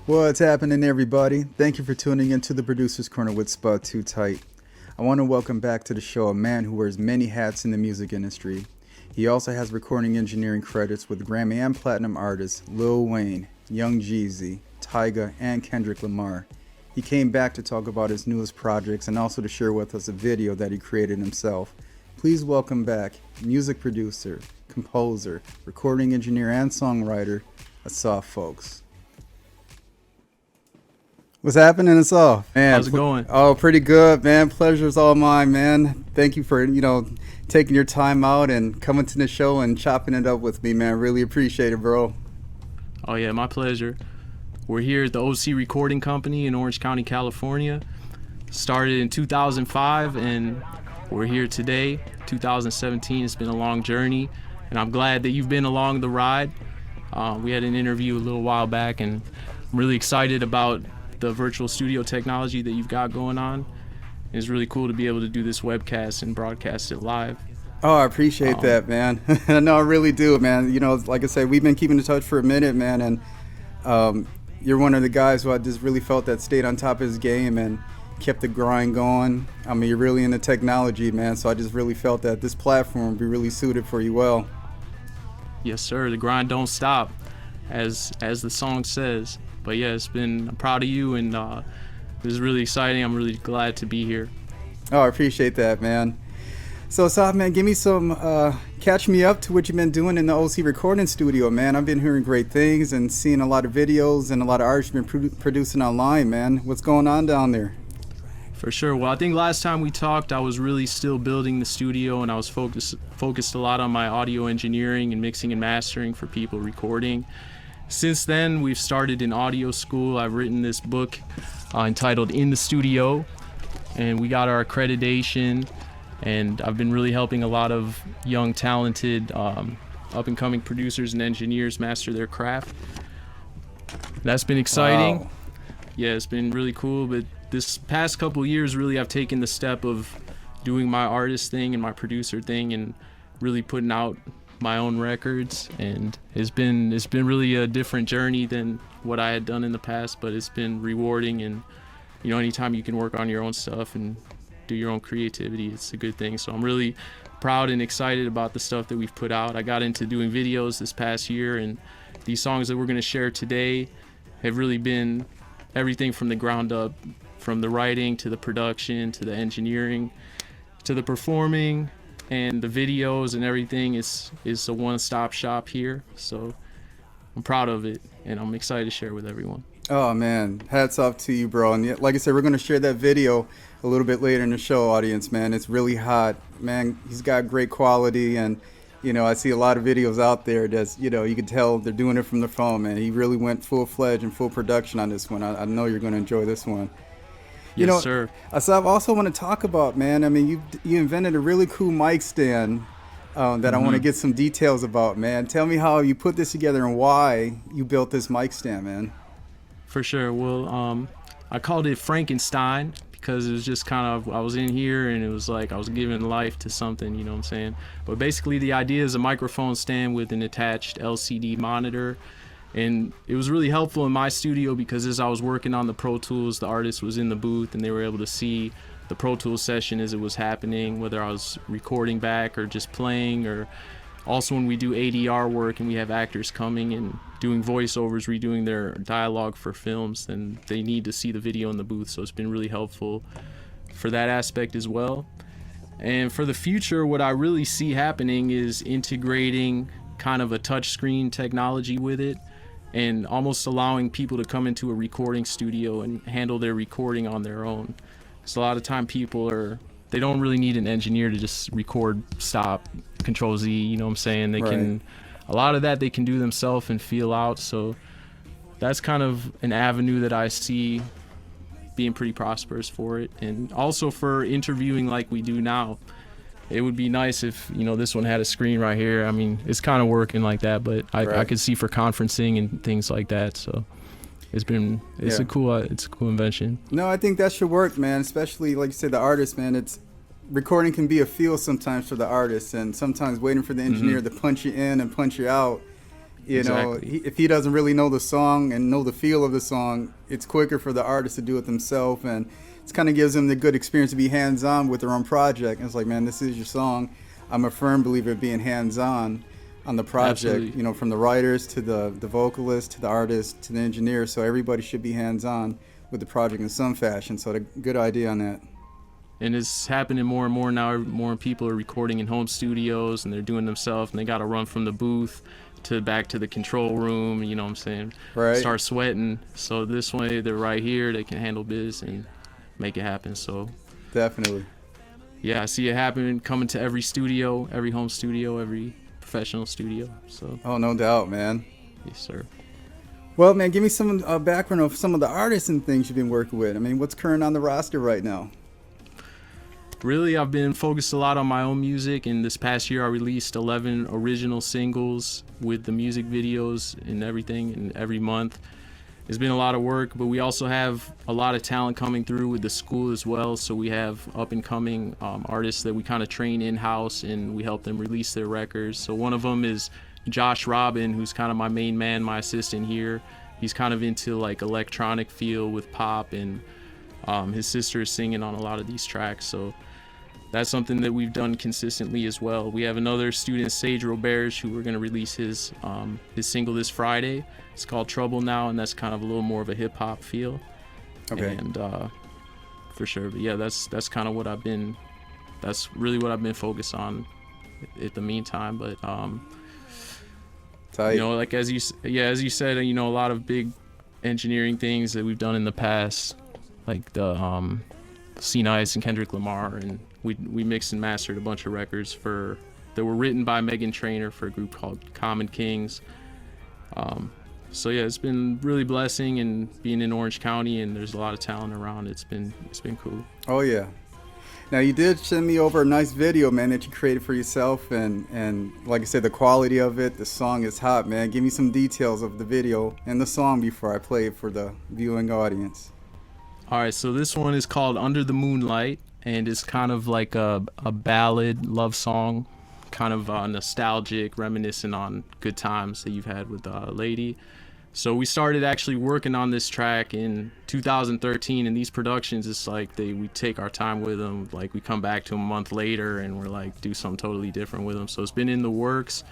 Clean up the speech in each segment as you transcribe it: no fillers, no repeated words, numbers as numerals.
What's happening, everybody? Thank you for tuning into the Producer's Corner with Spud Too Tight. I want to welcome back to the show a man who wears many hats in the music industry. He also has recording engineering credits with Grammy and Platinum artists Lil Wayne, Young Jeezy, Tyga, and Kendrick Lamar. He came back to talk about his newest projects and also to share with us a video that he created himself. Please welcome back music producer, composer, recording engineer, and songwriter, Asaf Fulks. What's happening, Asaf? Man, how's it going? Oh, pretty good, man. Pleasure's all mine, man. Thank you for, taking your time out and coming to the show and chopping it up with me, man. Really appreciate it, bro. Oh, yeah, my pleasure. We're here at the OC Recording Company in Orange County, California. Started in 2005, and we're here today, 2017. It's been a long journey, and I'm glad that you've been along the ride. We had an interview a little while back, and I'm really excited about the virtual studio technology that you've got going on. It's really cool to be able to do this webcast and broadcast it live. Oh, I appreciate that, man. No, I really do, man. Like I said, we've been keeping in touch for a minute, man, and you're one of the guys who I just really felt that stayed on top of his game and kept the grind going. I mean, you're really into technology, man, so I just really felt that this platform would be really suited for you well. Yes, sir. The grind don't stop, as the song says. But yeah, I'm proud of you, and this is really exciting. I'm really glad to be here. Oh, I appreciate that, man. So, Asaf, man, give me some, catch me up to what you've been doing in the OC recording studio, man. I've been hearing great things and seeing a lot of videos and a lot of artists you've been producing online, man. What's going on down there? For sure. Well, I think last time we talked, I was really still building the studio, and I was focused a lot on my audio engineering and mixing and mastering for people recording. Since then, we've started an audio school. I've written this book entitled In the Studio, and we got our accreditation, and I've been really helping a lot of young, talented, up-and-coming producers and engineers master their craft. That's been exciting. Wow. Yeah, it's been really cool, but this past couple years, really, I've taken the step of doing my artist thing and my producer thing and really putting out my own records, and it's been really a different journey than what I had done in the past, but it's been rewarding. And anytime you can work on your own stuff and do your own creativity, it's a good thing. So I'm really proud and excited about the stuff that we've put out. I got into doing videos this past year, and these songs that we're going to share today have really been everything from the ground up, from the writing to the production to the engineering to the performing. And the videos and everything is a one-stop shop here. So I'm proud of it, and I'm excited to share with everyone. Oh, man. Hats off to you, bro. And like I said, we're going to share that video a little bit later in the show, audience, man. It's really hot. Man, he's got great quality, and, I see a lot of videos out there that's, you can tell they're doing it from the phone, man. He really went full-fledged and full production on this one. I know you're going to enjoy this one. Yes, sir. Asaf, I also want to talk about, man, I mean, you invented a really cool mic stand that I want to get some details about, man. Tell me how you put this together and why you built this mic stand, man. For sure. Well, I called it Frankenstein because it was just kind of, I was in here and it was like I was giving life to something, you know what I'm saying? But basically the idea is a microphone stand with an attached LCD monitor. And it was really helpful in my studio because as I was working on the Pro Tools, the artist was in the booth and they were able to see the Pro Tools session as it was happening, whether I was recording back or just playing, or also when we do ADR work and we have actors coming and doing voiceovers, redoing their dialogue for films, then they need to see the video in the booth. So it's been really helpful for that aspect as well. And for the future, what I really see happening is integrating kind of a touchscreen technology with it, and almost allowing people to come into a recording studio and handle their recording on their own. So a lot of time they don't really need an engineer to just record, stop, Control Z, you know what I'm saying? A lot of that they can do themselves and feel out. So that's kind of an avenue that I see being pretty prosperous for it. And also for interviewing like we do now. It would be nice if, this one had a screen right here. I mean, it's kind of working like that, but I could see for conferencing and things like that. So it's a cool invention. No, I think that should work, man. Especially like you said, the artist, man. Recording can be a feel sometimes for the artist, and sometimes waiting for the engineer to punch you in and punch you out You know, Exactly. if he doesn't really know the song and know the feel of the song, it's quicker for the artist to do it themselves, and it kind of gives them the good experience to be hands-on with their own project. And it's like, man, this is your song. I'm a firm believer of being hands-on on the project. Absolutely. You know, from the writers to the vocalist to the artist to the engineer. So everybody should be hands-on with the project in some fashion. So, good idea on that. And it's happening more and more now. More people are recording in home studios and they're doing themselves, and they got to run from the booth to back to the control room, you know what I'm saying? Right. Start sweating. So this way they're right here, they can handle biz and make it happen. So Definitely. yeah, I see it happen coming to every studio, every home studio, every professional studio. So Oh, no doubt, man. yes, sir. Well, man, give me some background of some of the artists and things you've been working with. I mean, what's current on the roster right now? Really, I've been focused a lot on my own music, and this past year I released 11 original singles with the music videos and everything, and every month. It's been a lot of work, but we also have a lot of talent coming through with the school as well. So we have up-and-coming artists that we kind of train in-house, and we help them release their records. So one of them is Josh Robin, who's kind of my main man, my assistant here. He's kind of into like electronic feel with pop, and his sister is singing on a lot of these tracks. So that's something that we've done consistently as well. We have another student, Sage Roberge, who we're going to release his single this Friday. It's called Trouble Now, and that's kind of a little more of a hip hop feel. Okay. And for sure, but yeah, that's kind of that's really what I've been focused on at the meantime. But Tight. you know, like as you said, you know, a lot of big engineering things that we've done in the past, like the C Nice and Kendrick Lamar, and we mixed and mastered a bunch of records that were written by Megan Trainor for a group called Common Kings. So yeah, it's been really blessing, and being in Orange County, and there's a lot of talent around. It's been cool. Oh, yeah. Now, you did send me over a nice video, man, that you created for yourself, and like I said, the quality of it, the song is hot, man. Give me some details of the video and the song before I play it for the viewing audience. All right, so this one is called Under the Moonlight, and it's kind of like a ballad love song, kind of nostalgic, reminiscent on good times that you've had with a lady. So we started actually working on this track in 2013, and these productions, it's like we take our time with them. Like we come back to them a month later and we're like do something totally different with them. So it's been in the works.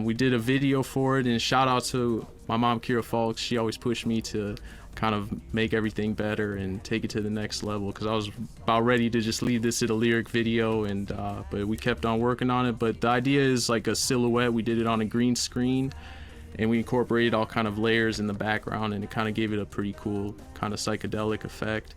We did a video for it, and shout out to my mom, Kira Fulks. She always pushed me to kind of make everything better and take it to the next level, because I was about ready to just leave this at a lyric video, and but we kept on working on it. But the idea is like a silhouette. We did it on a green screen, and we incorporated all kind of layers in the background, and it kind of gave it a pretty cool kind of psychedelic effect.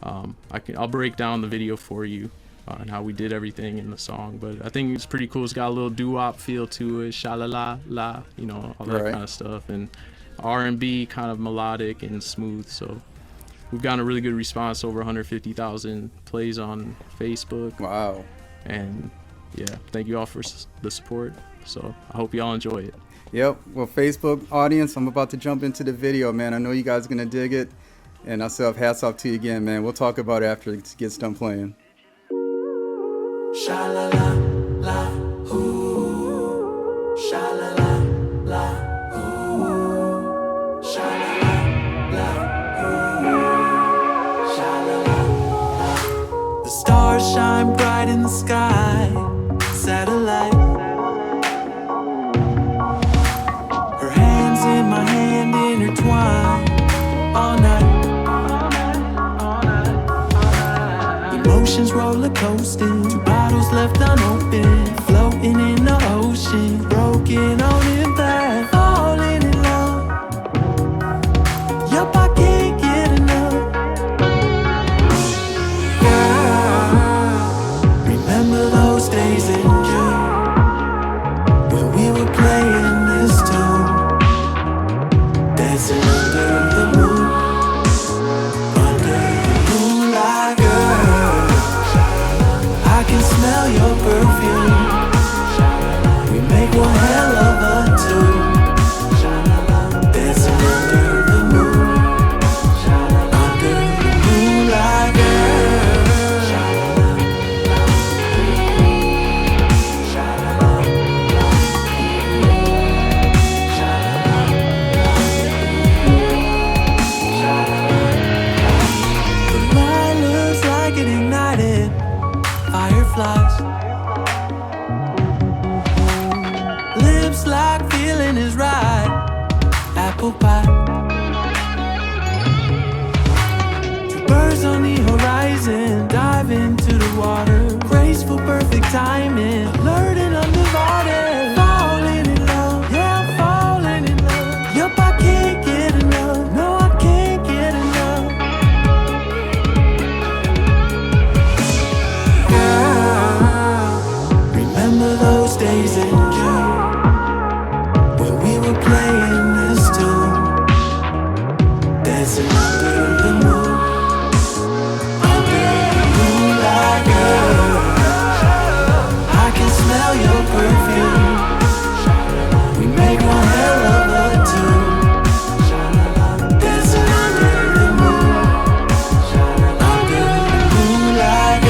I'll break down the video for you and how we did everything in the song, but I think it's pretty cool. It's got a little doo-wop feel to it, sha-la-la-la, you know, all that kind of stuff, and R&B, kind of melodic and smooth. So we've gotten a really good response, over 150,000 plays on Facebook. Wow. And yeah, thank you all for the support. So I hope y'all enjoy it. Yep. Well, Facebook audience, I'm about to jump into the video, man. I know you guys are going to dig it. And myself, hats off to you again, man. We'll talk about it after it gets done playing. Sha-la-la-la, ooh. Sha-la-la-la, ooh. Sha-la-la-la, ooh. Sha-la-la-la. The stars shine bright in the sky. Satellite. Her hands in my hand intertwined. All night. Emotions roller coasting. Two bottles left unopened. Floating in the ocean. Broken on impact. Falling in love. Yup, I can't get enough. Girl, remember those days in June when we were playing this tune, dancing under the moon. I can smell your perfume. We make one hell of a timing. Alert and undivided. Falling in love, yeah, I'm falling in love. Yup, I can't get enough. No, I can't get enough. Girl, remember those days in June when we were playing this tune, dancing under the moon. Smell your perfume. We make one hell of a tune. Dancing under the moon. Under the moonlight,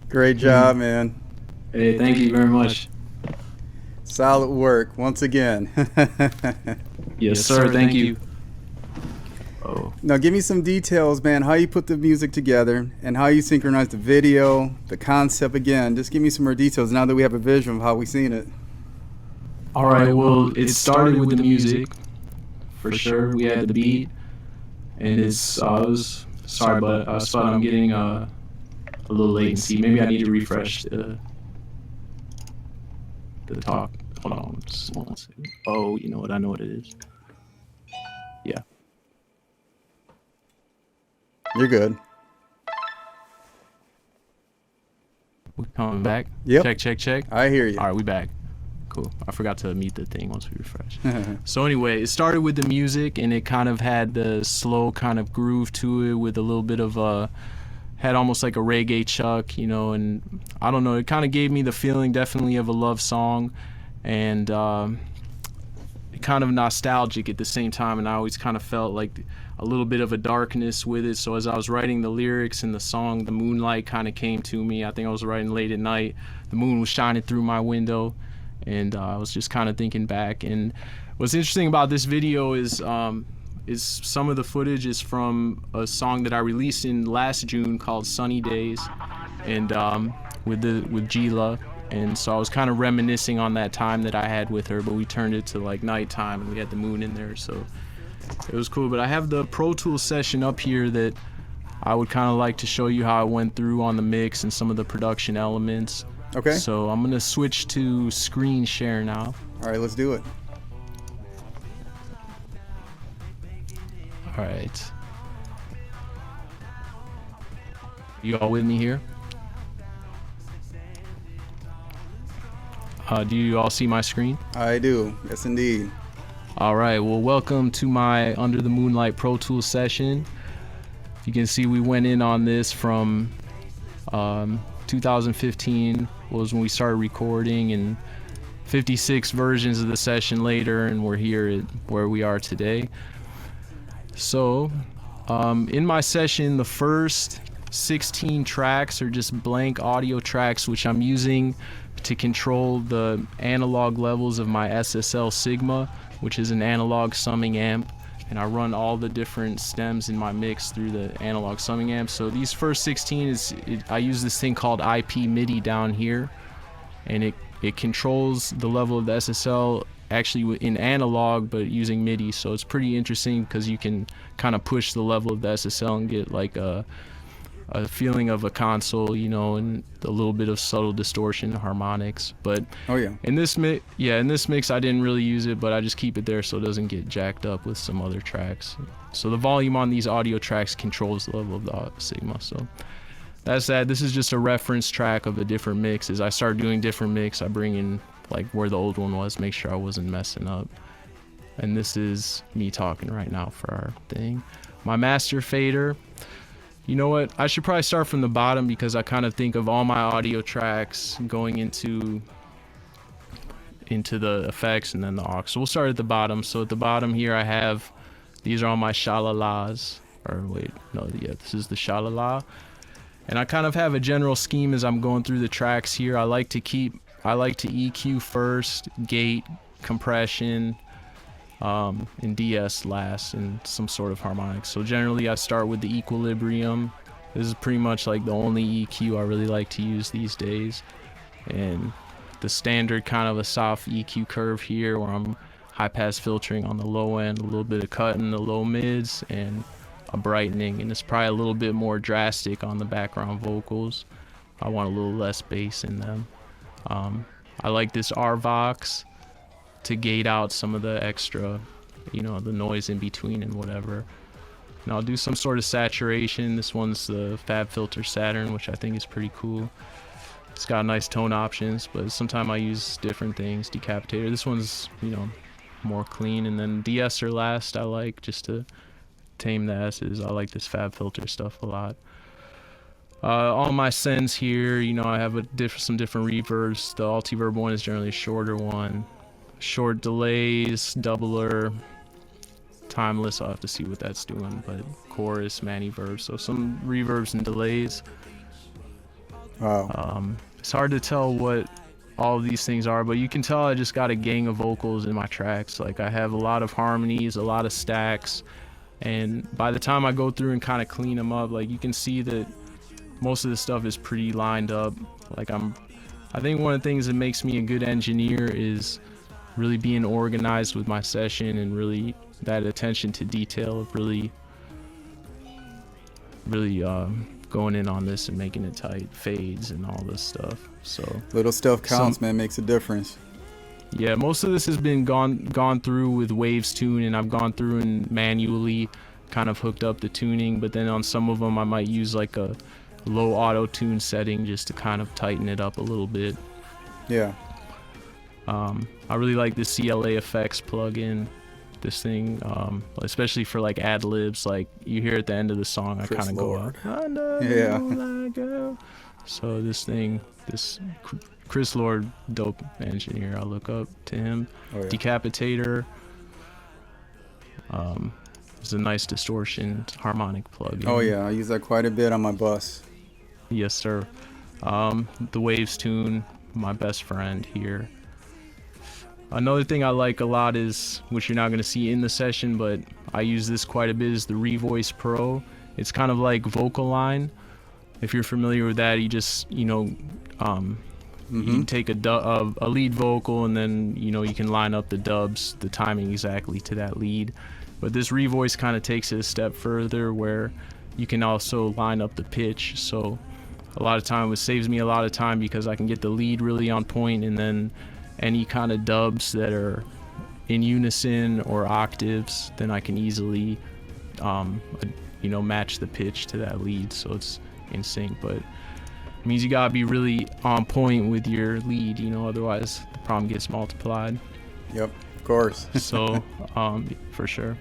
Great job, man. Hey, thank you very much. Solid work once again. Yes, sir. Thank you. Oh. Now give me some details, man, how you put the music together and how you synchronize the video, the concept again. Just give me some more details now that we have a vision of how we seen it. All right, well, it started with the music, for sure. We had the beat, and it was, sorry, but Spud, I'm getting a little latency. Maybe I need to refresh the talk. Hold on, just 1 second. Oh, you know what? I know what it is. Yeah. You're good. We coming back? Yep. Check. I hear you. All right, we back. Cool. I forgot to mute the thing once we refresh. So anyway, it started with the music, and it kind of had the slow kind of groove to it with a little bit of had almost like a reggae chuck, you know, and I don't know, it kind of gave me the feeling definitely of a love song, and kind of nostalgic at the same time, and I always kind of felt like a little bit of a darkness with it. So as I was writing the lyrics and the song, the moonlight kind of came to me. I think I was writing late at night. The moon was shining through my window, and I was just kind of thinking back. And what's interesting about this video is some of the footage is from a song that I released in last June called Sunny Days, and with Gila. And so I was kind of reminiscing on that time that I had with her, but we turned it to like nighttime and we had the moon in there, so it was cool. But I have the Pro Tools session up here that I would kind of like to show you how I went through on the mix and some of the production elements. Okay. So I'm gonna switch to screen share now. All right, let's do it. All right. You all with me here? Do you all see my screen? I do. Yes, indeed. All right. Well, welcome to my Under the Moonlight Pro Tools session. You can see we went in on this from 2015 was when we started recording, and 56 versions of the session later, and we're here at where we are today. So in my session, the first 16 tracks are just blank audio tracks, which I'm using to control the analog levels of my SSL Sigma, which is an analog summing amp and I run all the different stems in my mix through the analog summing amp. So these first 16 I use this thing called IP MIDI down here, and it controls the level of the SSL actually in analog but using MIDI. So it's pretty interesting because you can kind of push the level of the SSL and get like a feeling of a console, you know, and a little bit of subtle distortion, harmonics. But in this mix I didn't really use it, but I just keep it there so it doesn't get jacked up with some other tracks. So the volume on these audio tracks controls the level of the Sigma. So that's that. This is just a reference track of a different mix. As I start doing different mix, I bring in like where the old one was, make sure I wasn't messing up. And this is me talking right now for our thing. My master fader. You know what? I should probably start from the bottom because I kind of think of all my audio tracks going into the effects and then the aux. So we'll start at the bottom. So at the bottom here I have, these are all my shalalas. This is the shalala. And I kind of have a general scheme as I'm going through the tracks here. I like to EQ first, gate, compression, and DS last, and some sort of harmonics. So generally I start with the equilibrium. This is pretty much like the only EQ I really like to use these days. And the standard kind of a soft EQ curve here where I'm high pass filtering on the low end, a little bit of cut in the low mids, and a brightening. And it's probably a little bit more drastic on the background vocals. I want a little less bass in them. I like this RVox to gate out some of the extra, you know, the noise in between and whatever. And I'll do some sort of saturation. This one's the FabFilter Saturn, which I think is pretty cool. It's got nice tone options, but sometimes I use different things. Decapitator. This one's, you know, more clean. And then de-esser last I like, just to tame the S's. I like this FabFilter stuff a lot. All my sends here, you know, I have some different reverbs. The Altiverb one is generally a shorter one. Short delays, doubler, timeless, I'll have to see what that's doing, but chorus, maniverb, so some reverbs and delays. Wow. It's hard to tell what all of these things are, but you can tell I just got a gang of vocals in my tracks. Like I have a lot of harmonies, a lot of stacks, and by the time I go through and kind of clean them up, like you can see that most of the stuff is pretty lined up. Like I think one of the things that makes me a good engineer is really being organized with my session, and really that attention to detail of really going in on this and making it tight, fades and all this stuff. So little stuff counts, man, makes a difference. Yeah, most of this has been gone through with Waves Tune, and I've gone through and manually kind of hooked up the tuning, but then on some of them I might use like a low auto tune setting just to kind of tighten it up a little bit. Yeah. I really like this CLA Effects plugin. This thing, especially for like ad libs, like you hear at the end of the song, I kind of go up. Yeah. So this Chris Lord, dope engineer. I look up to him. Oh, yeah. Decapitator. It's a nice distortion harmonic plugin. Oh yeah, I use that quite a bit on my bus. Yes, sir. The Waves Tune, my best friend here. Another thing I like a lot is, which you're not going to see in the session, but I use this quite a bit, is the Revoice Pro. It's kind of like Vocal Line. If you're familiar with that, you just, you know, you can take a lead vocal, and then, you know, you can line up the dubs, the timing exactly to that lead. But this Revoice kind of takes it a step further, where you can also line up the pitch. So a lot of time, it saves me a lot of time because I can get the lead really on point, and then any kind of dubs that are in unison or octaves, then I can easily, you know, match the pitch to that lead, so it's in sync. But it means you gotta be really on point with your lead, you know, otherwise the problem gets multiplied. Yep, of course. So, for sure.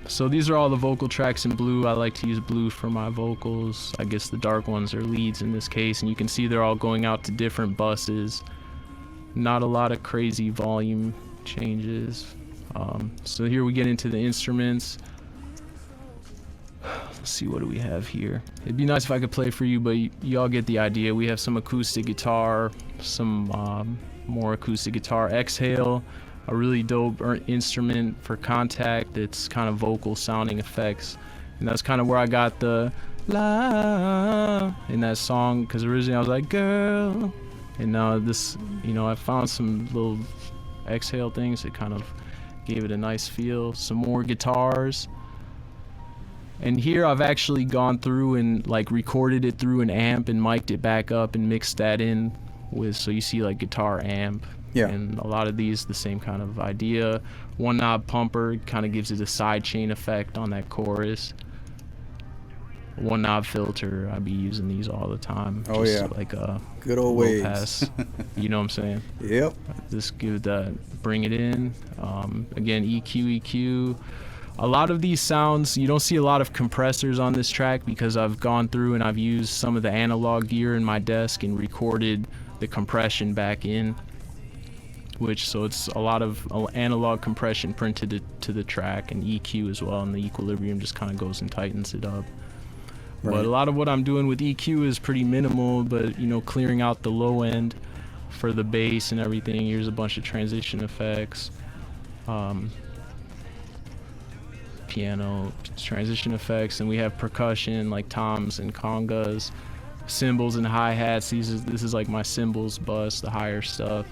So these are all the vocal tracks in blue. I like to use blue for my vocals. I guess the dark ones are leads in this case, and you can see they're all going out to different buses. Not a lot of crazy volume changes. So here we get into the instruments. Let's see, what do we have here? It'd be nice if I could play for you, but y'all get the idea. We have some acoustic guitar, some more acoustic guitar. Exhale a really dope instrument for contact. It's kind of vocal sounding effects, and that's kind of where I got the la in that song, because originally I was like girl, and this, I found some little exhale things that kind of gave it a nice feel. Some more guitars, and here I've actually gone through and like recorded it through an amp and mic'd it back up and mixed that in with, so you see like guitar amp. Yeah. And a lot of these, the same kind of idea. One knob pumper kind of gives it a side chain effect on that chorus. One knob filter, I'd be using these all the time. Oh, just yeah. like a good old low waves. pass. You know what I'm saying? Yep. Just give that, bring it in. Again, EQ. A lot of these sounds, you don't see a lot of compressors on this track because I've gone through and I've used some of the analog gear in my desk and recorded the compression back in. So it's a lot of analog compression printed to the track, and EQ as well, and the equilibrium just kind of goes and tightens it up. Right. But a lot of what I'm doing with EQ is pretty minimal, but clearing out the low end for the bass and everything. Here's a bunch of transition effects, piano transition effects, and we have percussion like toms and congas, cymbals and hi-hats. This is like my cymbals bus, the higher stuff.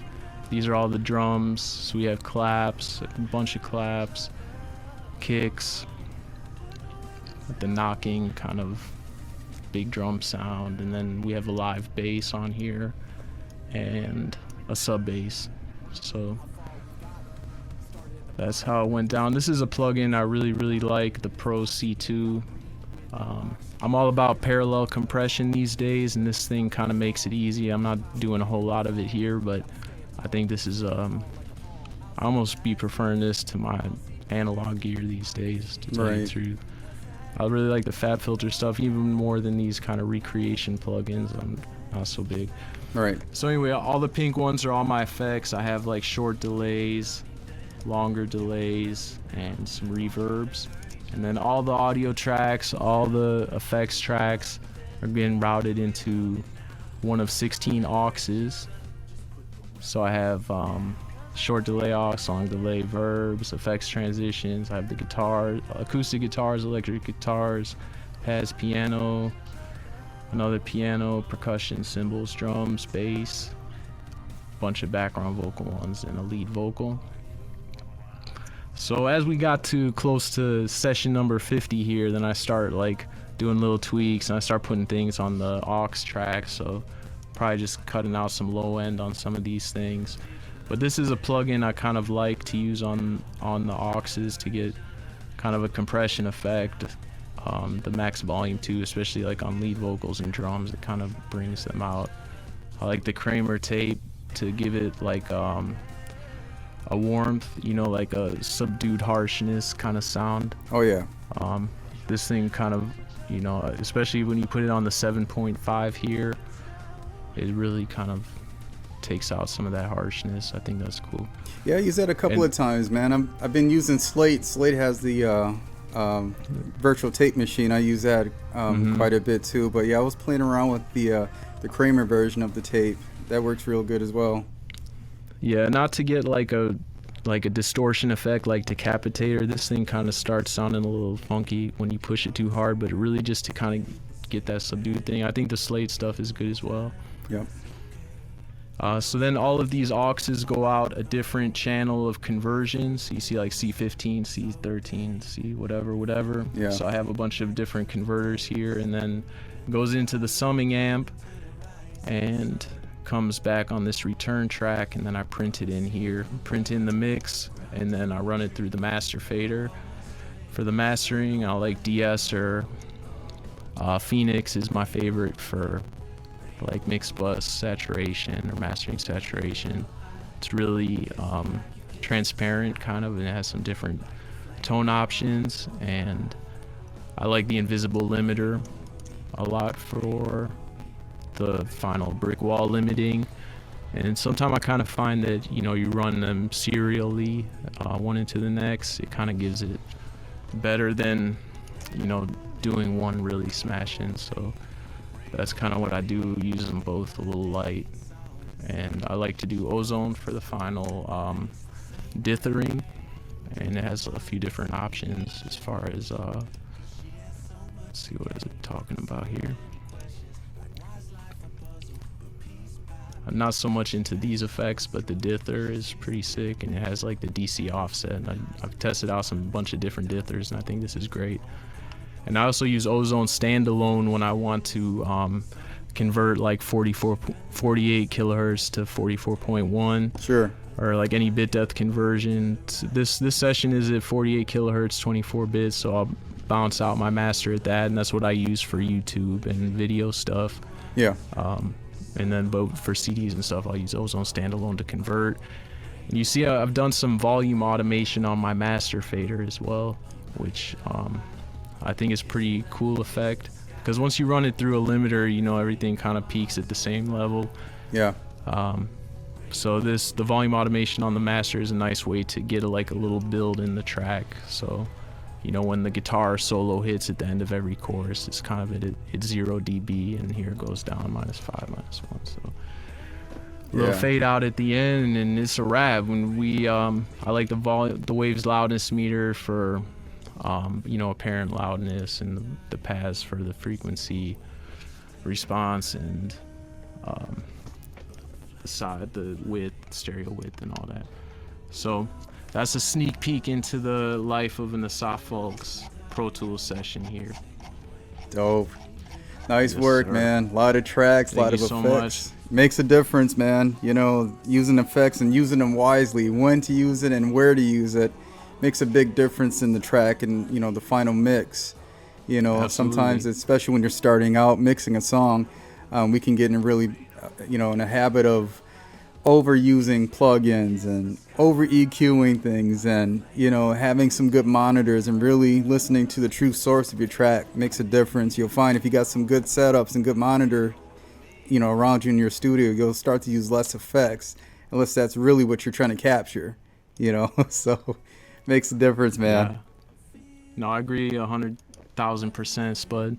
These are all the drums, so we have claps, a bunch of claps, kicks, the knocking kind of big drum sound, and then we have a live bass on here and a sub bass. So that's how it went down. This is a plugin I really like, the Pro C2. I'm all about parallel compression these days, and this thing kind of makes it easy. I'm not doing a whole lot of it here, but I think this is I almost be preferring this to my analog gear these days, to tell you the truth. I really like the Fab Filter stuff even more than these kind of recreation plugins. I'm not so big. Right. So anyway, all the pink ones are all my effects. I have like short delays, longer delays, and some reverbs. And then all the audio tracks, all the effects tracks are getting routed into one of 16 auxes. So I have short delay aux, long delay verbs, effects transitions. I have the guitar, acoustic guitars, electric guitars, pads, piano, another piano, percussion, cymbals, drums, bass, bunch of background vocal ones, and a lead vocal. So as we got to close to session number 50 here, then I start like doing little tweaks, and I start putting things on the aux track. So probably just cutting out some low end on some of these things. But this is a plugin I kind of like to use on the auxes to get kind of a compression effect. The max volume too, especially like on lead vocals and drums, it kind of brings them out. I like the Kramer tape to give it like a warmth, like a subdued harshness kind of sound. Oh yeah. This thing kind of, especially when you put it on the 7.5 here, it really kind of takes out some of that harshness. I think that's cool. Yeah, I use that a couple of times, man. I've been using Slate. Slate has the virtual tape machine. I use that quite a bit too. But yeah, I was playing around with the Kramer version of the tape. That works real good as well. Yeah, not to get like a distortion effect like Decapitator. This thing kind of starts sounding a little funky when you push it too hard, but really just to kind of get that subdued thing. I think the Slate stuff is good as well. Yep. So then all of these auxes go out a different channel of conversions. You see like C15, C13, C whatever. Yeah. So I have a bunch of different converters here, and then goes into the summing amp and comes back on this return track, and then I print it in here, print in the mix, and then I run it through the master fader. For the mastering, I like DS or Phoenix is my favorite for like mix bus saturation or mastering saturation. It's really transparent kind of, and it has some different tone options, and I like the invisible limiter a lot for the final brick wall limiting. And sometimes I kind of find that you run them serially one into the next, it kind of gives it better than doing one really smashing. So that's kind of what I do, use them both a little light. And I like to do ozone for the final dithering, and it has a few different options as far as let's see, what is it talking about here. I'm not so much into these effects, but the dither is pretty sick, and it has like the DC offset. And I've tested out some bunch of different dithers, and I think this is great. And I also use Ozone standalone when I want to convert like 48 kilohertz to 44.1. Sure. Or like any bit depth conversion. This session is at 48 kilohertz, 24 bits, so I'll bounce out my master at that, and that's what I use for YouTube and video stuff. Yeah. And then, but for CDs and stuff, I'll use Ozone standalone to convert. And you see, I've done some volume automation on my master fader as well, which I think is pretty cool effect. Because once you run it through a limiter, you know, everything kind of peaks at the same level. Yeah. So the volume automation on the master is a nice way to get a little build in the track. So, you know, when the guitar solo hits at the end of every chorus, it's kind of at 0 dB, and here it goes down -5, -1. So a little fade out at the end, and it's a wrap. When we I like the waves loudness meter for you know, apparent loudness, and the paths for the frequency response, and the width, stereo width, and all that. So that's a sneak peek into the life of an Asaf Fulks Pro Tools session here. Dope. Nice Yes, work, sir. man. A lot of tracks, a Thank lot of you so effects. Makes a difference, man. You know, using effects and using them wisely, when to use it and where to use it, makes a big difference in the track and, you know, the final mix. You know, Absolutely. sometimes, especially when you're starting out mixing a song, we can get in really, you know, in a habit of overusing plugins and over EQing things, and, you know, having some good monitors and really listening to the true source of your track makes a difference. You'll find if you got some good setups and good monitor, you know, around you in your studio, you'll start to use less effects unless that's really what you're trying to capture, you know. So makes a difference, man. Yeah. No, I agree 100,000%, Spud.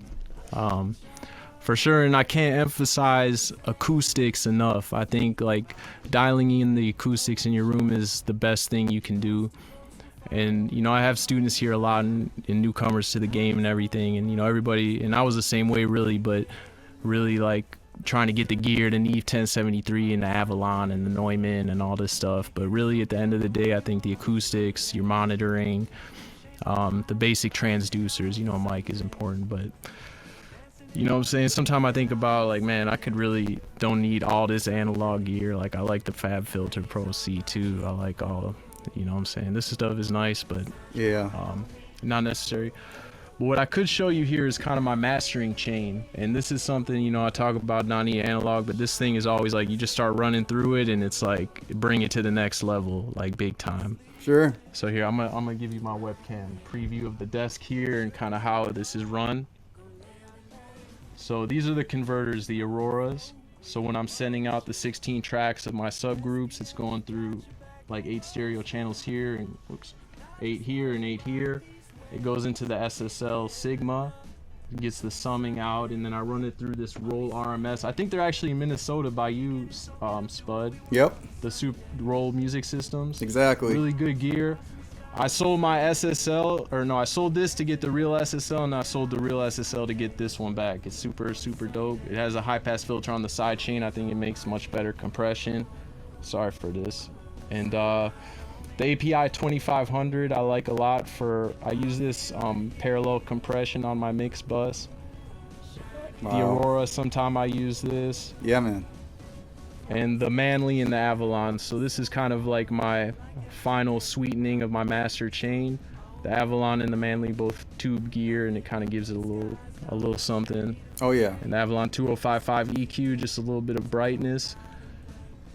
For sure, and I can't emphasize acoustics enough. I think like dialing in the acoustics in your room is the best thing you can do. And, you know, I have students here a lot, and newcomers to the game and everything, and, you know, everybody, and I was the same way really, but really like trying to get the gear, the Neve 1073 and the Avalon and the Neumann and all this stuff. But really at the end of the day, I think the acoustics, your monitoring, the basic transducers, you know, mic is important, but you know what I'm saying? Sometimes I think about like, man, I don't need all this analog gear. Like, I like the Fab Filter Pro C2. I like all, you know what I'm saying? This stuff is nice, but Yeah. not necessary. But what I could show you here is kind of my mastering chain. And this is something, you know, I talk about not needing analog, but this thing is always like, you just start running through it, and it's like, bring it to the next level, like big time. Sure. So here, I'm gonna give you my webcam preview of the desk here and kind of how this is run. So these are the converters, the Auroras. So when I'm sending out the 16 tracks of my subgroups, it's going through like 8 stereo channels here, and 8 here and 8 here. It goes into the SSL Sigma, gets the summing out, and then I run it through this Roll RMS. I think they're actually in Minnesota by you, Spud. Yep. The Super Roll Music Systems. Exactly. Really good gear. I sold my SSL, or no, I sold this to get the real SSL, and I sold the real SSL to get this one back. It's super, super dope. It has a high pass filter on the side chain. I think it makes much better compression. Sorry for this. And the API 2500 I like a lot for, I use this parallel compression on my mix bus. Wow. The Aurora, sometime I use this. Yeah, man. And the Manly and the Avalon. So this is kind of like my final sweetening of my master chain. The Avalon and the Manly both tube gear, and it kind of gives it a little something. Oh, yeah. And the Avalon 2055 EQ, just a little bit of brightness.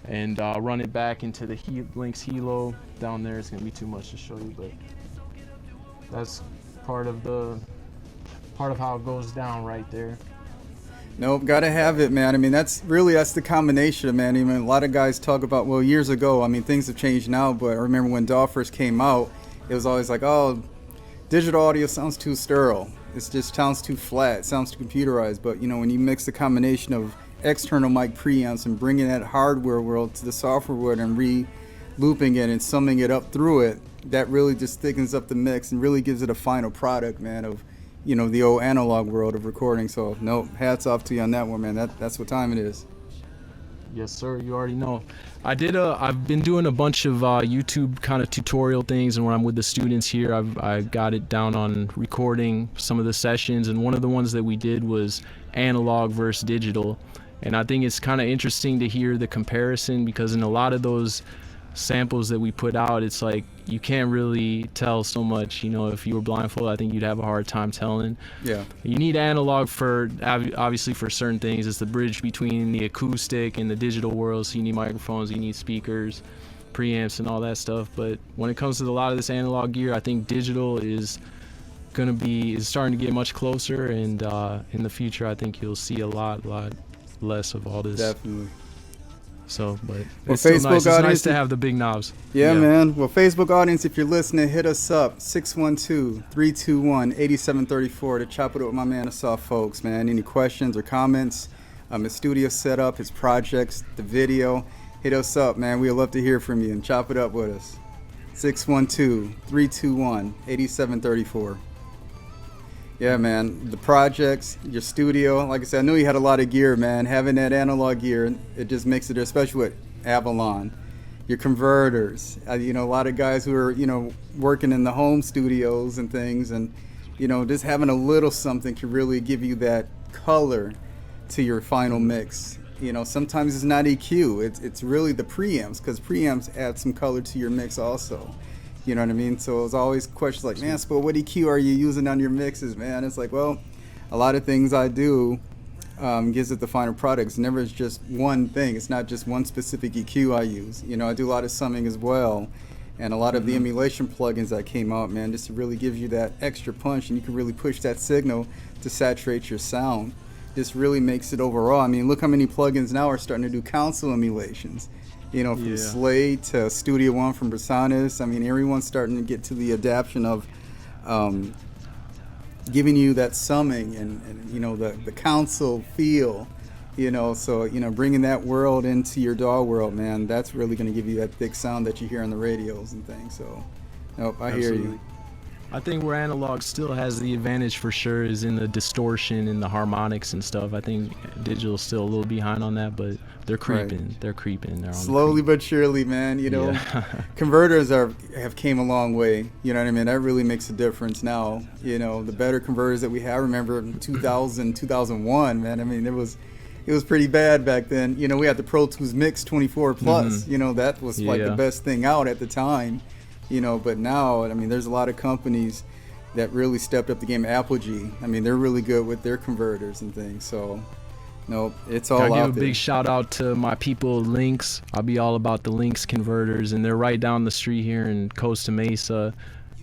And run it back into the Lynx Hilo. Down there, it's gonna be too much to show you, but that's part of how it goes down right there. Nope, gotta have it, man. I mean, that's the combination, man. Even a lot of guys talk about, well, years ago, I mean, things have changed now, but I remember when DAW first came out, it was always like, oh, digital audio sounds too sterile. It just sounds too flat, it sounds too computerized. But, you know, when you mix the combination of external mic preamps and bringing that hardware world to the software world and looping it and summing it up through it, that really just thickens up the mix and really gives it a final product, man, of, you know, the old analog world of recording. So no, hats off to you on that one, man. That's what time it is. Yes, sir. You already know. I've been doing a bunch of YouTube kind of tutorial things, and when I'm with the students here, I got it down on recording some of the sessions, and one of the ones that we did was analog versus digital. And I think it's kind of interesting to hear the comparison, because in a lot of those samples that we put out, it's like you can't really tell so much. You know, if you were blindfolded, I think you'd have a hard time telling. Yeah. You need analog for, obviously, for certain things. It's the bridge between the acoustic and the digital world. So you need microphones, you need speakers, preamps, and all that stuff. But when it comes to a lot of this analog gear, I think digital is starting to get much closer. And in the future, I think you'll see a lot less of all this. Definitely. So, but well, it's still Facebook nice. It's audience, nice to have the big knobs. Yeah, man. Well, Facebook audience, if you're listening, hit us up, 612-321-8734 to chop it up with my man Asaf Fulks, man. Any questions or comments? His studio setup, his projects, the video, hit us up, man. We'd love to hear from you and chop it up with us. 612-321-8734. Yeah, man, the projects, your studio, like I said, I know you had a lot of gear, man. Having that analog gear, it just makes it, especially with Avalon, your converters, you know, a lot of guys who are, you know, working in the home studios and things, and, you know, just having a little something can really give you that color to your final mix. You know, sometimes it's not EQ, it's really the preamps, because preamps add some color to your mix also. You know what I mean? So it's always questions like, man, Spud, what EQ are you using on your mixes, man? It's like, well, a lot of things I do gives it the final product. It's never just one thing. It's not just one specific EQ I use. You know, I do a lot of summing as well. And a lot of the emulation plugins that came out, man, just to really give you that extra punch, and you can really push that signal to saturate your sound. This really makes it overall. I mean, look how many plugins now are starting to do console emulations. You know, from Slade to Studio One from Personas. I mean, everyone's starting to get to the adaptation of giving you that summing and you know, the console feel, you know. So, you know, bringing that world into your DAW world, man, that's really going to give you that thick sound that you hear on the radios and things. So, nope, I hear you. I think where analog still has the advantage for sure is in the distortion and the harmonics and stuff. I think digital's still a little behind on that, but they're creeping. Right. They're creeping. They're on slowly but surely, man. You know, converters have came a long way. You know what I mean? That really makes a difference now. You know, the better converters that we have. I remember in 2000, 2001, man. I mean, it was pretty bad back then. You know, we had the Pro Tools Mix 24 Plus. Mm-hmm. You know, that was like the best thing out at the time. You know, but now, I mean, there's a lot of companies that really stepped up the game. Apogee, I mean, they're really good with their converters and things. So, no, it's all out there. I'll give a big shout out to my people, Lynx. I'll be all about the Lynx converters, and they're right down the street here in Costa Mesa.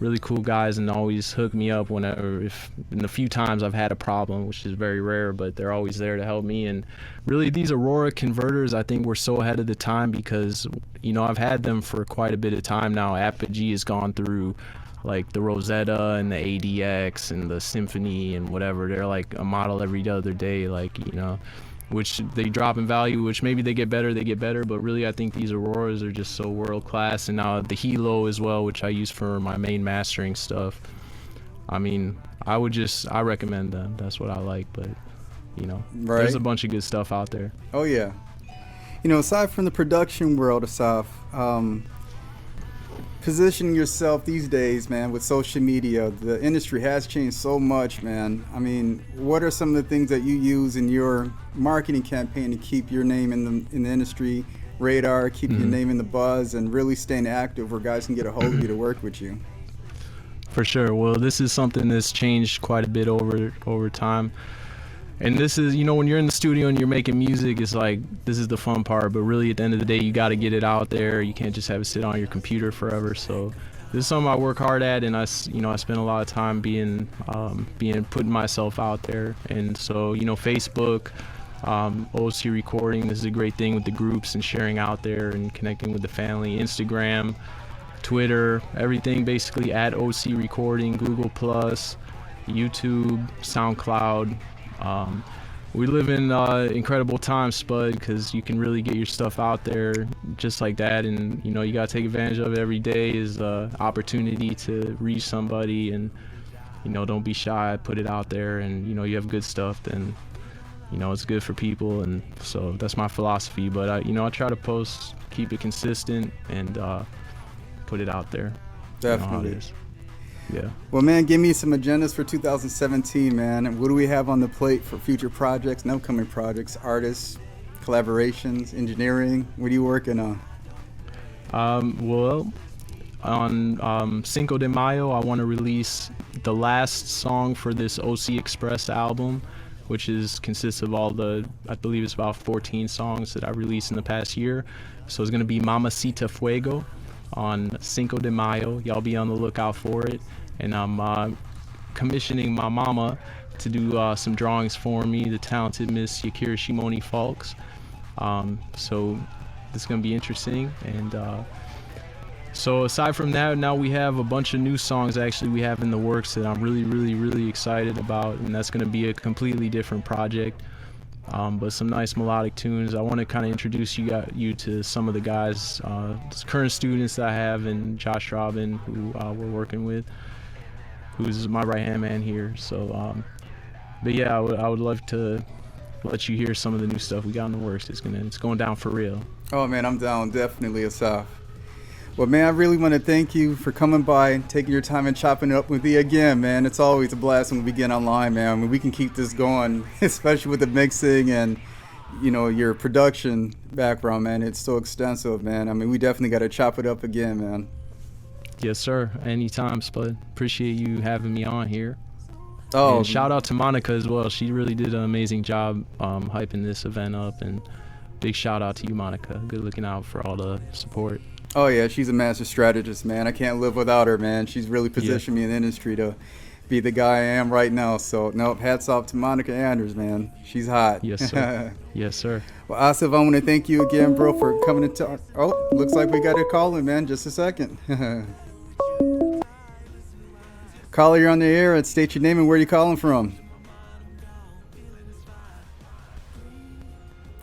Really cool guys, and always hook me up whenever, in the few times I've had a problem, which is very rare, but they're always there to help me. And really, these Aurora converters, I think we're so ahead of the time because, you know, I've had them for quite a bit of time now. Apogee has gone through like the Rosetta and the ADX and the Symphony and whatever. They're like a model every other day, like, you know, which they drop in value, which maybe they get better, but really I think these Auroras are just so world class. And now the Hilo as well, which I use for my main mastering stuff. I mean, I recommend them. That's what I like, but, you know, there's a bunch of good stuff out there. Oh yeah. You know, aside from the production world, Asaf, positioning yourself these days, man, with social media, the industry has changed so much, man. I mean, what are some of the things that you use in your marketing campaign to keep your name in the industry radar, keep your name in the buzz, and really staying active where guys can get a hold of you to work with you? For sure. Well, this is something that's changed quite a bit over time. And this is, you know, when you're in the studio and you're making music, it's like, this is the fun part, but really at the end of the day, you got to get it out there. You can't just have it sit on your computer forever. So this is something I work hard at, and I spend a lot of time putting myself out there. And so, you know, Facebook, OC Recording, this is a great thing with the groups and sharing out there and connecting with the family. Instagram, Twitter, everything basically at OC Recording, Google+, YouTube, SoundCloud. We live in incredible times, Spud, because you can really get your stuff out there just like that, and you gotta take advantage of it. Every day is an opportunity to reach somebody, and don't be shy, put it out there, and you have good stuff, then it's good for people, and so that's my philosophy. But I try to post, keep it consistent, and put it out there. Definitely. Yeah. Well, man, give me some agendas for 2017, man. And what do we have on the plate for future projects and upcoming projects, artists, collaborations, engineering? What are you working on? Well, on Cinco de Mayo, I want to release the last song for this OC Express album, which consists of I believe it's about 14 songs that I released in the past year. So it's going to be Mamacita Fuego on Cinco de Mayo. Y'all be on the lookout for it. And I'm commissioning my mama to do some drawings for me, the talented Miss Yakira Shimoni Fulks. So it's going to be interesting. And so aside from that, now we have a bunch of new songs actually we have in the works that I'm really, really, really excited about. And that's going to be a completely different project. But some nice melodic tunes. I want to kind of introduce you to some of the guys, current students that I have, and Josh Robin, who we're working with, who's my right-hand man here. So, but yeah, I would love to let you hear some of the new stuff we got in the works. It's going down for real. Oh man, I'm down, definitely, Asaf. Well, man, I really want to thank you for coming by and taking your time and chopping it up with me again, man. It's always a blast when we get online, man. When we can keep this going, especially with the mixing and, your production background, man. It's so extensive, man. I mean, we definitely got to chop it up again, man. Yes, sir. Anytime, Spud. Appreciate you having me on here. Oh, and shout out to Monica as well. She really did an amazing job hyping this event up, and big shout out to you, Monica. Good looking out for all the support. Oh yeah, she's a master strategist, man. I can't live without her, man. She's really positioned me in the industry to be the guy I am right now. So, nope, hats off to Monica Anders, man. She's hot. Yes, sir. Yes, sir. Well, Asaf, I want to thank you again, bro, for coming to talk. Oh, looks like we got a call in, man. Just a second. Caller, you're on the air, and state your name and where you're calling from.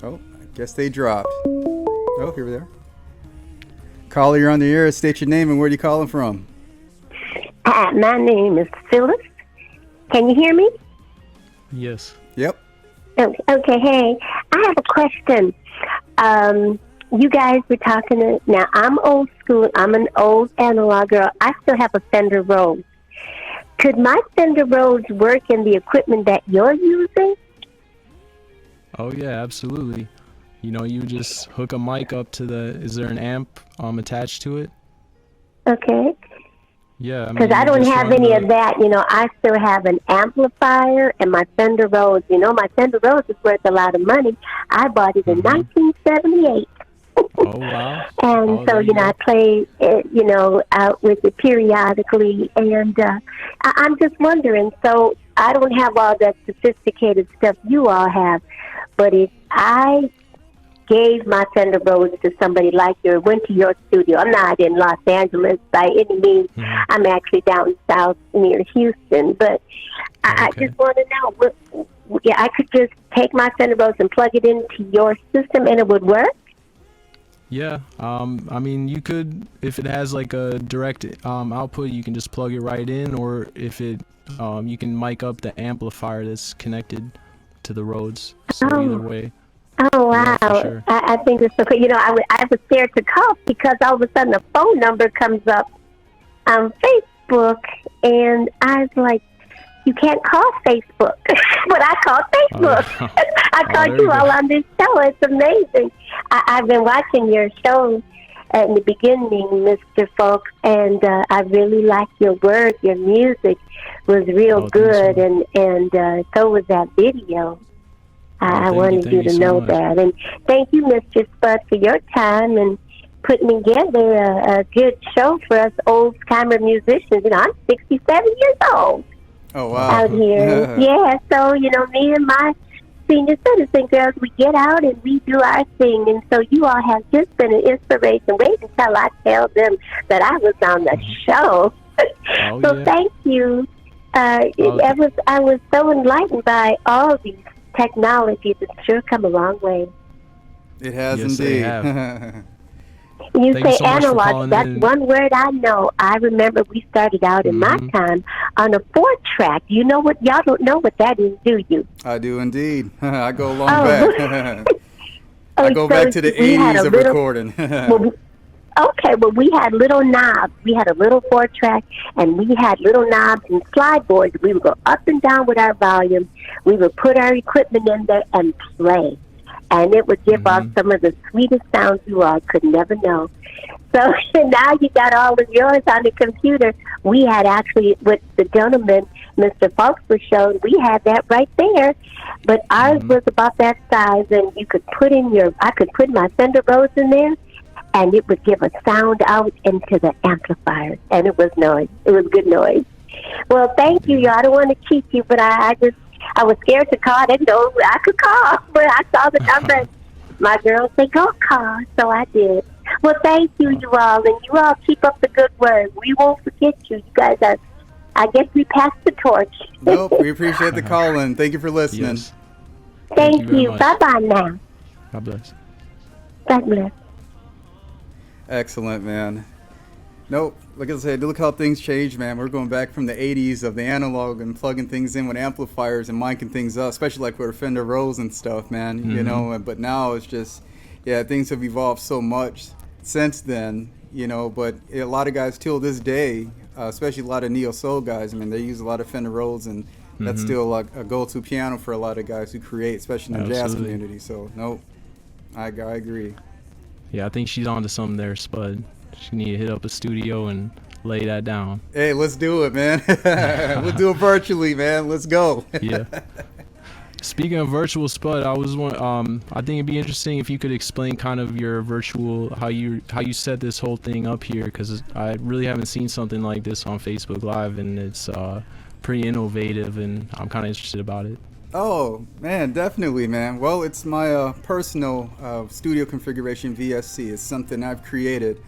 Oh, I guess they dropped. Oh, here we are. Caller, you're on the air. State your name and where you calling from. My name is Phyllis. Can you hear me? Yes. Yep. Okay, hey. I have a question. You guys were talking, now I'm old school. I'm an old analog girl. I still have a Fender Rhodes. Could my Fender Rhodes work in the equipment that you're using? Oh, yeah, absolutely. You just hook a mic up to is there an amp attached to it? Okay. Yeah. Because I don't have any of that. I still have an amplifier and my Fender Rhodes. My Fender Rhodes is worth a lot of money. I bought it in 1978. Oh, wow. And I play, out with it periodically. And I'm just wondering, so I don't have all that sophisticated stuff you all have, but if I gave my Fender Rhodes to somebody like you, went to your studio. I'm not in Los Angeles by any means. Mm-hmm. I'm actually down south near Houston. But I just want to know, I could just take my Fender Rhodes and plug it into your system and it would work? Yeah. You could, if it has like a direct output, you can just plug it right in, or if it, you can mic up the amplifier that's connected to the Rhodes. So either way. Oh, wow. Yeah, sure. I think it's so cool. I was scared to call because all of a sudden a phone number comes up on Facebook, and I was like, you can't call Facebook. But I called Facebook. I called you all on this show. It's amazing. I've been watching your show in the beginning, Mr. Fulks, and I really like your work. Your music was real good, and so was that video. I wanted you to know that. And thank you, Mr. Spud, for your time and putting together a good show for us old-timer musicians. I'm 67 years old. Oh, wow. Out here. Yeah, so, me and my senior citizen girls, we get out and we do our thing. And so you all have just been an inspiration. Wait until I tell them that I was on the show. Thank you. I was so enlightened by all these technology has sure come a long way. It has Yes, they indeed. have. You Thank you say so much for analog, calling that's in. one word I know. I remember we started out in my Mhm. time on a 4-track. You know what? Y'all don't know what that is, do you? I do indeed. I go long Oh. back. I go So back to the we had 80s a of little, recording. okay, well, we had little knobs. We had a little 4-track, and we had little knobs and slide boards. We would go up and down with our volume. We would put our equipment in there and play. And it would give off some of the sweetest sounds you all could never know. So now you got all of yours on the computer. We had actually, with the gentleman, Mr. Fulks was showing, we had that right there. But ours was about that size, and you could put in I could put my Fender Rose in there, and it would give a sound out into the amplifier. And it was noise. It was good noise. Well, thank you, y'all. I don't want to keep you, but I was scared to call. I didn't know I could call, but I saw the number. My girl said, go call, so I did. Well, thank you, you all, and you all keep up the good work. We won't forget you. You guys are, I guess we passed the torch. Nope, we appreciate the call in. Thank you for listening. Yes. Thank you very you. much. Bye-bye now. God bless. God bless. Excellent, man. Nope, like I said, look how things change, man. We're going back from the 80s of the analog and plugging things in with amplifiers and micing things up, especially like with Fender Rose and stuff, man. You know, but now it's just, yeah, things have evolved so much since then, you know, but a lot of guys till this day, especially a lot of neo soul guys, I mean, they use a lot of Fender Rose, and that's still like a go-to piano for a lot of guys who create, especially in the jazz Absolutely. community. So, nope, I agree. Yeah, I think she's on to something there, Spud. She need to hit up a studio and lay that down. Hey, let's do it, man. We'll do it virtually, man. Let's go. Yeah. Speaking of virtual, Spud, I think it'd be interesting if you could explain kind of your virtual, how you set this whole thing up here, because I really haven't seen something like this on Facebook Live, and it's pretty innovative, and I'm kind of interested about it. Oh, man, definitely, man. Well, it's my personal studio configuration VSC. It's something I've created.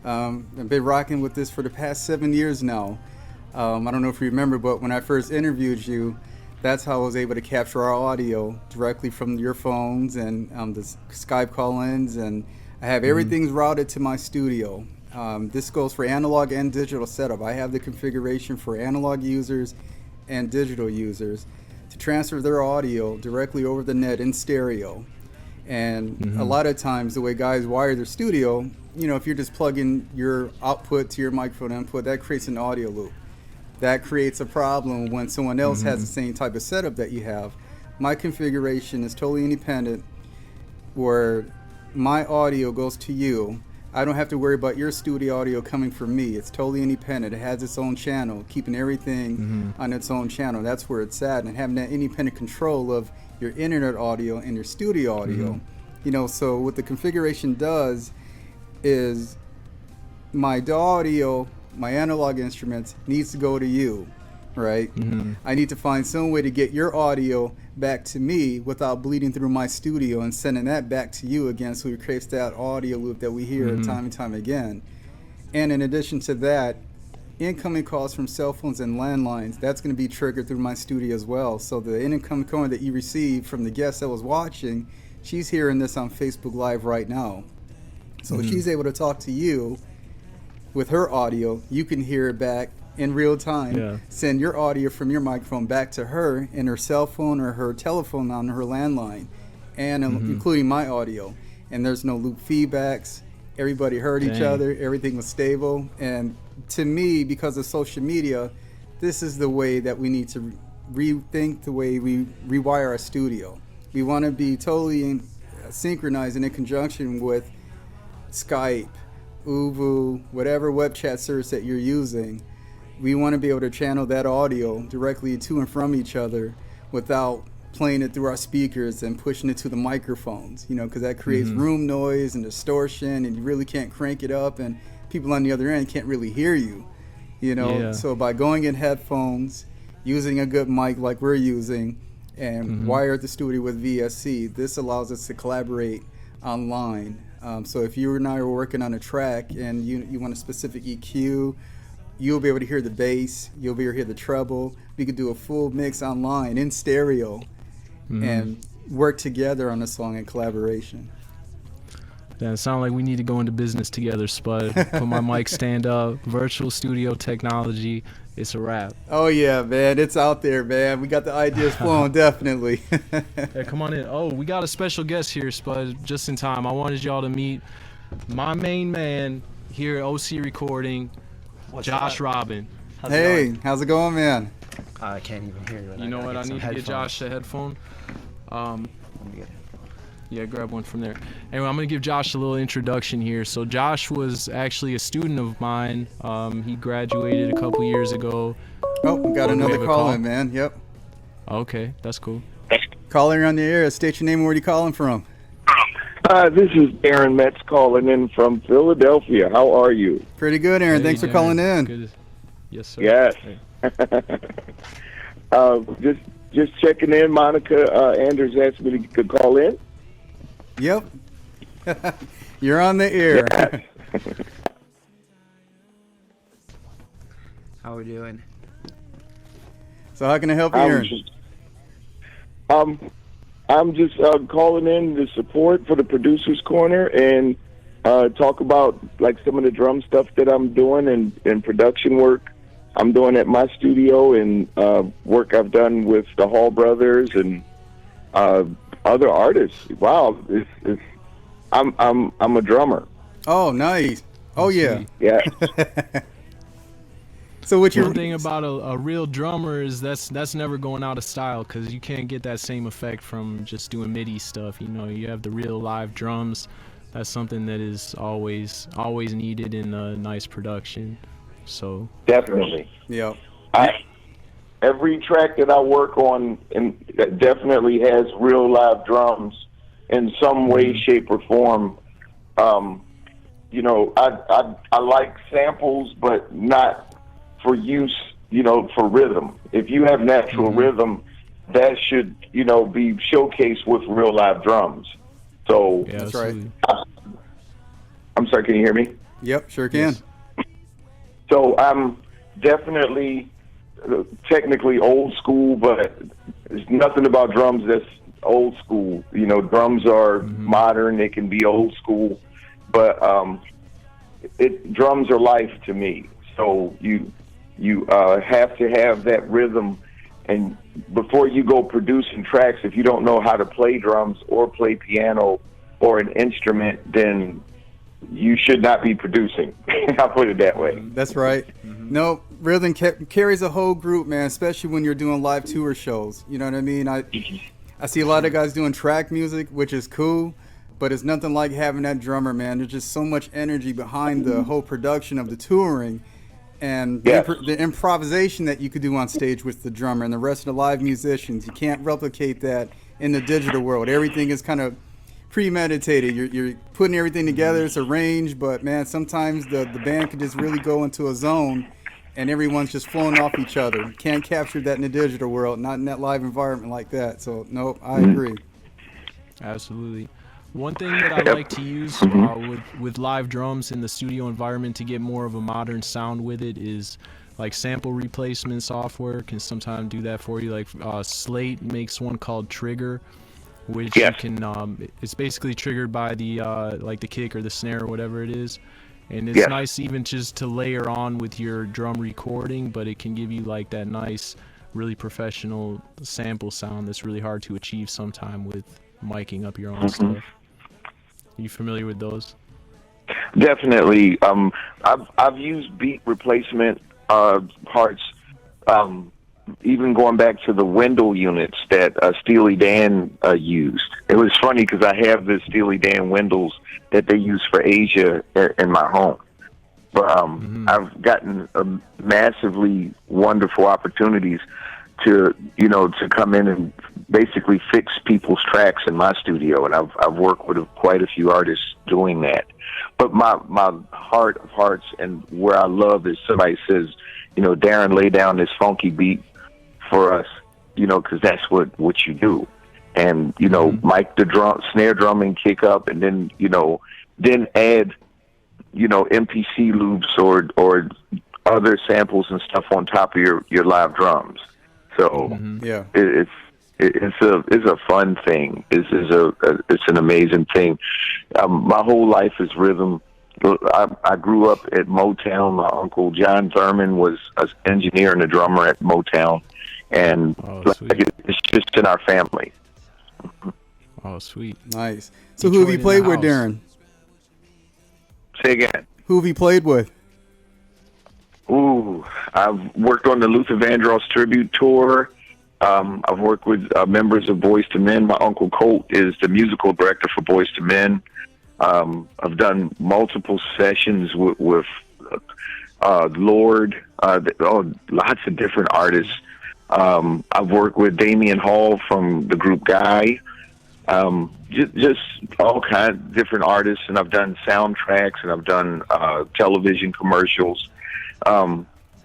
I've been rocking with this for the past 7 years now. I don't know if you remember, but when I first interviewed you, that's how I was able to capture our audio directly from your phones and the Skype call-ins, and I have everything's routed to my studio. This goes for analog and digital setup. I have the configuration for analog users and digital users to transfer their audio directly over the net in stereo. And a lot of times the way guys wire their studio, you know, if you're just plugging your output to your microphone input, that creates an audio loop. That creates a problem when someone else has the same type of setup that you have. My configuration is totally independent, where my audio goes to you. I don't have to worry about your studio audio coming from me. It's totally independent. It has its own channel, keeping everything on its own channel. That's where it's at. And having that independent control of your internet audio and your studio audio. You know, so what the configuration does is my DAW audio, my analog instruments, needs to go to you, right? I need to find some way to get your audio back to me without bleeding through my studio and sending that back to you again, so it creates that audio loop that we hear time and time again. And in addition to that, incoming calls from cell phones and landlines, that's going to be triggered through my studio as well. So the incoming call that you received from the guest that was watching, she's hearing this on Facebook Live right now. So she's able to talk to you with her audio. You can hear it back in real time. Send your audio from your microphone back to her in her cell phone or her telephone on her landline, and including my audio. And there's no loop feedbacks. Everybody heard each other. Everything was stable. And to me, because of social media, this is the way that we need to rethink the way we rewire our studio. We want to be totally synchronized and in conjunction with Skype, Uvu, whatever web chat service that you're using. We want to be able to channel that audio directly to and from each other without playing it through our speakers and pushing it to the microphones, you know, because that creates room noise and distortion, and you really can't crank it up, and people on the other end can't really hear you, you know. So by going in headphones, using a good mic like we're using, and wire the studio with VSC, this allows us to collaborate online. So if you and I are working on a track and you want a specific EQ, you'll be able to hear the bass, you'll be able to hear the treble. We could do a full mix online in stereo, and work together on a song in collaboration. Yeah, it sounds like we need to go into business together, Spud. Put my mic stand up, virtual studio technology. It's a wrap. Oh yeah, man, it's out there, man. We got the ideas flowing, definitely. Hey, come on in. Oh, we got a special guest here, Spud, just in time. I wanted y'all to meet my main man here at OC Recording, Josh Robin. Hey, how's it going, man? I can't even hear you. You know what? I need to get Josh a headphone. Yeah, grab one from there. Anyway, I'm going to give Josh a little introduction here. So Josh was actually a student of mine. He graduated a couple years ago. Oh, we got another call in, man. Yep. Okay, that's cool. Caller on the air. State your name and where you calling from. This is Aaron Metz calling in from Philadelphia. How are you? Pretty good, Aaron. Hey, Thanks for calling in. Good. Yes, sir. Yes. Hey. Just checking in. Monica Anders asked me to call in. Yep. You're on the air. Yes. How we doing? So how can I help you, Aaron? I'm just calling in the support for the Producers Corner and talk about like some of the drum stuff that I'm doing and production work I'm doing at my studio and work I've done with the Hall Brothers and other artists. Wow, I'm a drummer. Oh, nice. Oh, yeah. Yeah. So what One thing about a real drummer is that's never going out of style because you can't get that same effect from just doing MIDI stuff. You know, you have the real live drums. That's something that is always needed in a nice production. So Definitely. Yeah. Every track that I work on definitely has real live drums in some way, shape, or form. You know, I like samples, but not for use, you know, for rhythm. If you have natural rhythm, that should, you know, be showcased with real live drums. So yeah, that's right. I'm sorry, can you hear me? Yep, sure can. Yes. So I'm definitely technically old school, but there's nothing about drums that's old school. You know, drums are modern; they can be old school, but drums are life to me. So you have to have that rhythm, and before you go producing tracks, if you don't know how to play drums or play piano or an instrument, then you should not be producing. I'll put it that way. That's right. No, rhythm carries a whole group, man, especially when you're doing live tour shows. You know what I mean? I see a lot of guys doing track music, which is cool, but it's nothing like having that drummer, man. There's just so much energy behind the whole production of the touring and the improvisation that you could do on stage with the drummer and the rest of the live musicians. You can't replicate that in the digital world. Everything is kind of premeditated. You're putting everything together. It's arranged, but man, sometimes the band can just really go into a zone and everyone's just flowing off each other. Can't capture that in the digital world, not in that live environment like that. So nope, I agree. Absolutely. One thing that I like to use with live drums in the studio environment to get more of a modern sound with it is like sample replacement software can sometimes do that for you. Like Slate makes one called Trigger, which you can it's basically triggered by the like the kick or the snare or whatever it is, and it's nice even just to layer on with your drum recording, but it can give you like that nice really professional sample sound that's really hard to achieve sometime with miking up your own stuff. Are you familiar with those? Definitely. I've used beat replacement parts, even going back to the Wendell units that Steely Dan used. It was funny because I have the Steely Dan Wendells that they use for Asia in my home. But I've gotten massively wonderful opportunities to come in and basically fix people's tracks in my studio, and I've worked with quite a few artists doing that. But my heart of hearts and where I love is somebody says, Darren, lay down this funky beat for us, because that's what you do. And, mic the snare drum and kick up, and then, then add, MPC loops or other samples and stuff on top of your live drums. So It's a fun thing. It's an amazing thing. My whole life is rhythm. I grew up at Motown. My uncle John Thurman was an engineer and a drummer at Motown, and it's just in our family. Oh, sweet. Nice. So who have you played with, Darren? Say again. Who have you played with? Ooh, I've worked on the Luther Vandross tribute tour. I've worked with members of Boyz II Men. My uncle Colt is the musical director for Boyz II Men. I've done multiple sessions with Lord, lots of different artists. I've worked with Damian Hall from the group Guy. Just all kinds of different artists, and I've done soundtracks and I've done television commercials.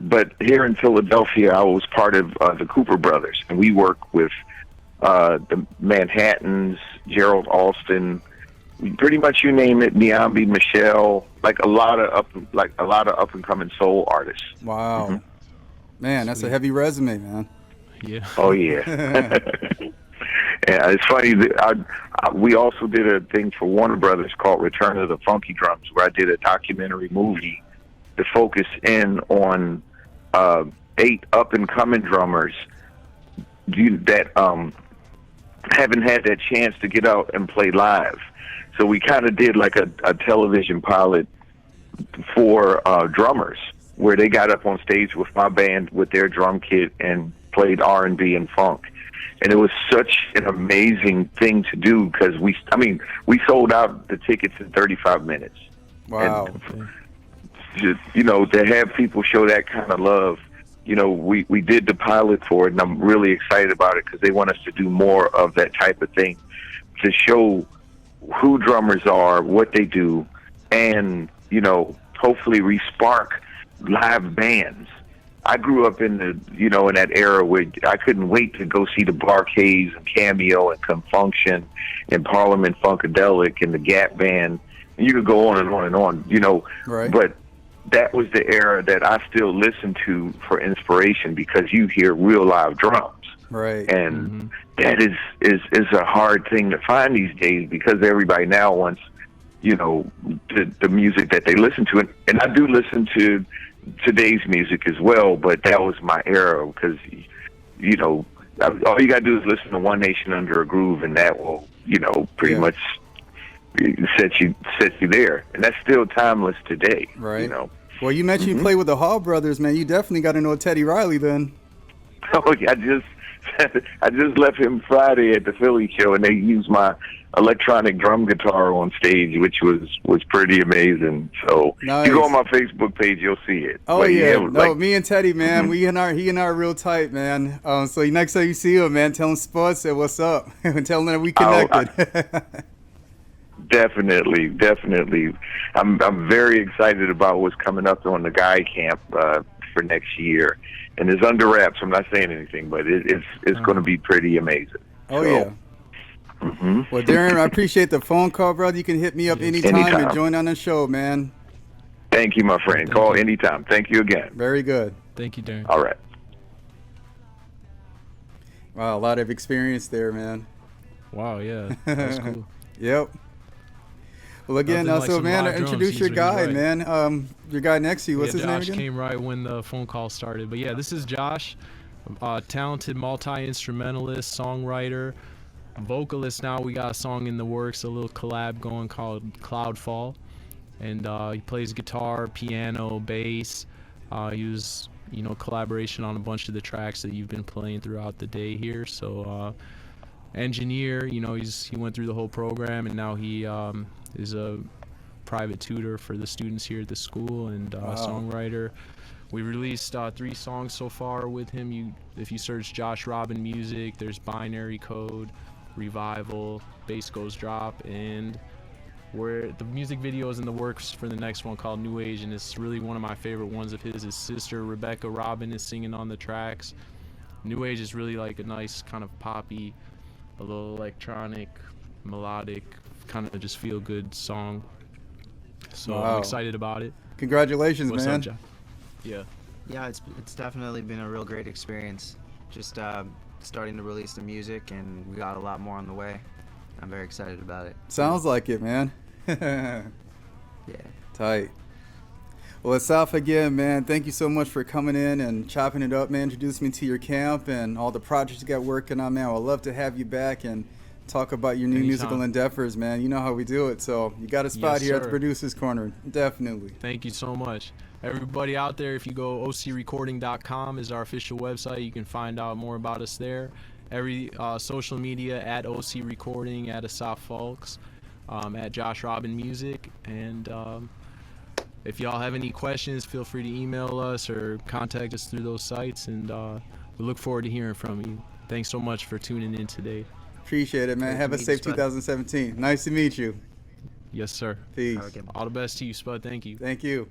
But here in Philadelphia, I was part of the Cooper Brothers, and we work with the Manhattans, Gerald Alston, pretty much you name it, Niambi, Michelle, like a lot of up and coming soul artists. Wow, man, that's a heavy resume, man. Yeah. Oh yeah. Yeah, it's funny that we also did a thing for Warner Brothers called Return of the Funky Drums, where I did a documentary movie to focus in on 8 up-and-coming drummers that haven't had that chance to get out and play live. So we kind of did like a television pilot for drummers, where they got up on stage with my band with their drum kit and played R&B and funk. And it was such an amazing thing to do because we sold out the tickets in 35 minutes. Wow. And just, to have people show that kind of love, we did the pilot for it, and I'm really excited about it because they want us to do more of that type of thing to show who drummers are, what they do, and, hopefully re-spark live bands. I grew up in in that era where I couldn't wait to go see the Bar-Kays and Cameo and Confunction and Parliament Funkadelic and the Gap Band. And you could go on and on and on, Right. But that was the era that I still listen to for inspiration because you hear real live drums. Right. And that is a hard thing to find these days because everybody now wants, the music that they listen to. And I do listen to today's music as well, but that was my era because, all you got to do is listen to One Nation Under a Groove and that will, pretty much set you there. And that's still timeless today. Right. Well, you mentioned you play with the Hall brothers, man. You definitely got to know Teddy Riley then. Oh, yeah, I just left him Friday at the Philly show, and they used my electronic drum guitar on stage, which was pretty amazing. So nice. You go on my Facebook page, you'll see it. Oh, but yeah. No, me and Teddy, man, he and I are real tight, man. So next time you see him, man, tell him Spud said what's up and tell him that we connected. Definitely. I'm very excited about what's coming up on the Guy Camp for next year, and it's under wraps. I'm not saying anything, but it's going to be pretty amazing. Oh yeah. Well, Darren, I appreciate the phone call, brother. You can hit me up anytime and join on the show, man. Thank you, my friend. Call anytime. Thank you again. Very good. Thank you, Darren. All right. Wow, a lot of experience there, man. Wow, yeah, that's cool. Yep. Well, again, introduce your guy, man. Your guy next to you. What's his name again? Josh came right when the phone call started. But yeah, this is Josh, talented multi-instrumentalist, songwriter, vocalist. Now we got a song in the works, a little collab going called Cloudfall. And he plays guitar, piano, bass. He was, collaboration on a bunch of the tracks that you've been playing throughout the day here. So engineer, he went through the whole program, and now he is a private tutor for the students here at the school, and songwriter. We released 3 songs so far with him. If you search Josh Robin Music, there's Binary Code, Revival, Bass Goes Drop, and where the music video is in the works for the next one called New Age, and it's really one of my favorite ones of his. His sister Rebecca Robin is singing on the tracks. New Age is really like a nice kind of poppy, a little electronic, melodic, kind of just feel good song. So I'm excited about it. Congratulations, What's man. up, John? Yeah. Yeah, it's definitely been a real great experience. Just starting to release the music, and we got a lot more on the way. I'm very excited about it. Sounds like it, man. Yeah. Tight. Well, Asaf, again, man, thank you so much for coming in and chopping it up, man. Introduce me to your camp and all the projects you got working on, man. I'd love to have you back and talk about your new Anytime. musical endeavors, man. You know how we do it, so you got a spot Yes, here at the sir. Producer's Corner. Definitely. Thank you so much. Everybody out there, if you go ocrecording.com is our official website. You can find out more about us there. Every social media at OC Recording, at Asaf Fulks, at Josh Robin Music. And if y'all have any questions, feel free to email us or contact us through those sites. And we look forward to hearing from you. Thanks so much for tuning in today. Appreciate it, man. Great Have to a meet you, safe Spud. 2017. Nice to meet you. Yes, sir. Peace. Have a good one. All the best to you, Spud. Thank you. Thank you.